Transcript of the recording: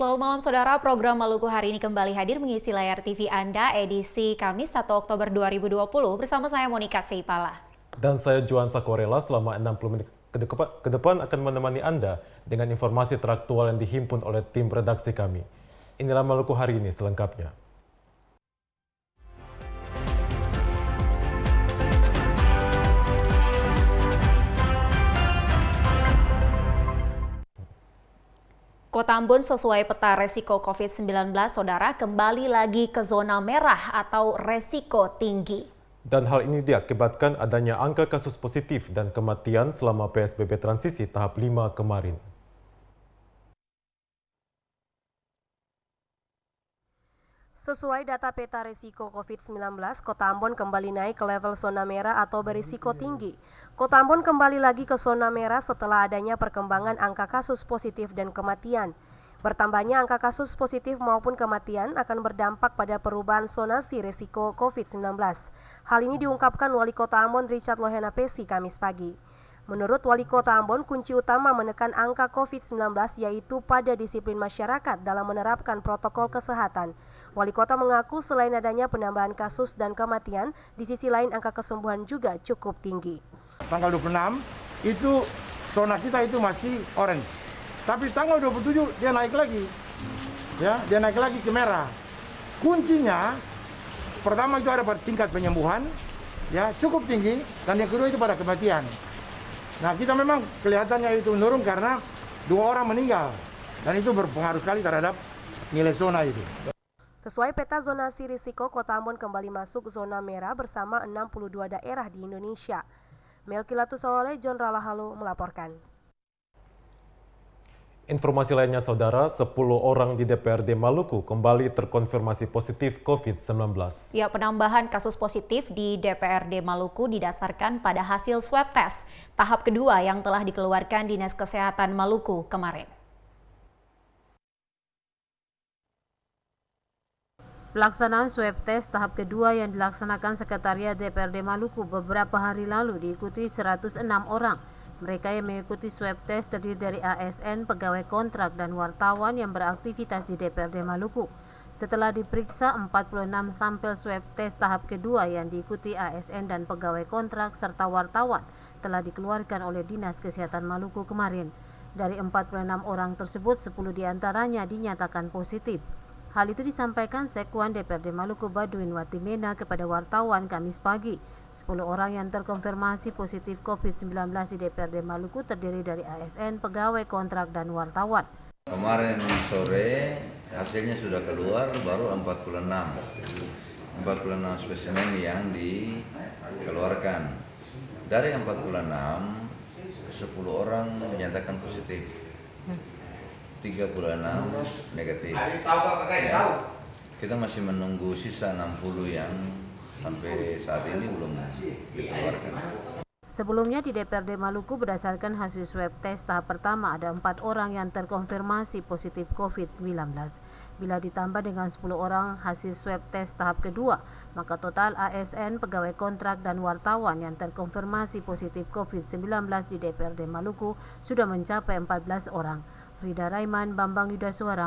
Selamat malam saudara, program Maluku hari ini kembali hadir mengisi layar TV Anda edisi Kamis 1 Oktober 2020 bersama saya Monika Seipala. Dan saya Juan Sakorela selama 60 menit ke depan akan menemani Anda dengan informasi teraktual yang dihimpun oleh tim redaksi kami. Inilah Maluku hari ini selengkapnya. Kota Ambon sesuai peta resiko COVID-19, saudara, kembali lagi ke zona merah atau resiko tinggi. Dan hal ini diakibatkan adanya angka kasus positif dan kematian selama PSBB transisi tahap 5 kemarin. Sesuai data peta risiko COVID-19, Kota Ambon kembali naik ke level zona merah atau berisiko tinggi. Kota Ambon kembali lagi ke zona merah setelah adanya perkembangan angka kasus positif dan kematian. Bertambahnya angka kasus positif maupun kematian akan berdampak pada perubahan zonasi risiko COVID-19. Hal ini diungkapkan Wali Kota Ambon Richard Lohena Pesi Kamis pagi. Menurut Wali Kota Ambon, kunci utama menekan angka COVID-19 yaitu pada disiplin masyarakat dalam menerapkan protokol kesehatan. Wali Kota mengaku selain adanya penambahan kasus dan kematian, di sisi lain angka kesembuhan juga cukup tinggi. Tanggal 26 itu zona kita itu masih orange. Tapi tanggal 27 dia naik lagi. Ya, dia naik lagi ke merah. Kuncinya pertama itu ada pada tingkat penyembuhan ya cukup tinggi dan yang kedua itu pada kematian. Nah, kita memang kelihatannya itu menurun karena 2 orang meninggal dan itu berpengaruh sekali terhadap nilai zona itu. Sesuai peta zonasi risiko, Kota Ambon kembali masuk zona merah bersama 62 daerah di Indonesia. Melki Latusawale, John Ralahalo melaporkan. Informasi lainnya saudara, 10 orang di DPRD Maluku kembali terkonfirmasi positif COVID-19. Ya, penambahan kasus positif di DPRD Maluku didasarkan pada hasil swab test tahap kedua yang telah dikeluarkan Dinas Kesehatan Maluku kemarin. Pelaksanaan swab test tahap kedua yang dilaksanakan Sekretariat DPRD Maluku beberapa hari lalu diikuti 106 orang. Mereka yang mengikuti swab test terdiri dari ASN, pegawai kontrak, dan wartawan yang beraktivitas di DPRD Maluku. Setelah diperiksa 46 sampel swab test tahap kedua yang diikuti ASN dan pegawai kontrak serta wartawan telah dikeluarkan oleh Dinas Kesehatan Maluku kemarin. Dari 46 orang tersebut, 10 diantaranya dinyatakan positif. Hal itu disampaikan Sekwan DPRD Maluku Baduin Watimena kepada wartawan Kamis pagi. 10 orang yang terkonfirmasi positif COVID-19 di DPRD Maluku terdiri dari ASN, pegawai kontrak, dan wartawan. Kemarin sore hasilnya sudah keluar baru 46 spesimen yang dikeluarkan. Dari 46, 10 orang dinyatakan positif. 36 negatif. Ya, kita masih menunggu sisa 60 yang sampai saat ini belum dikeluarkan. Sebelumnya di DPRD Maluku berdasarkan hasil swab test tahap pertama ada 4 orang yang terkonfirmasi positif COVID-19. Bila ditambah dengan 10 orang hasil swab test tahap kedua, maka total ASN, pegawai kontrak, dan wartawan yang terkonfirmasi positif COVID-19 di DPRD Maluku sudah mencapai 14 orang. Rida Raiman, Bambang Yudhasuara.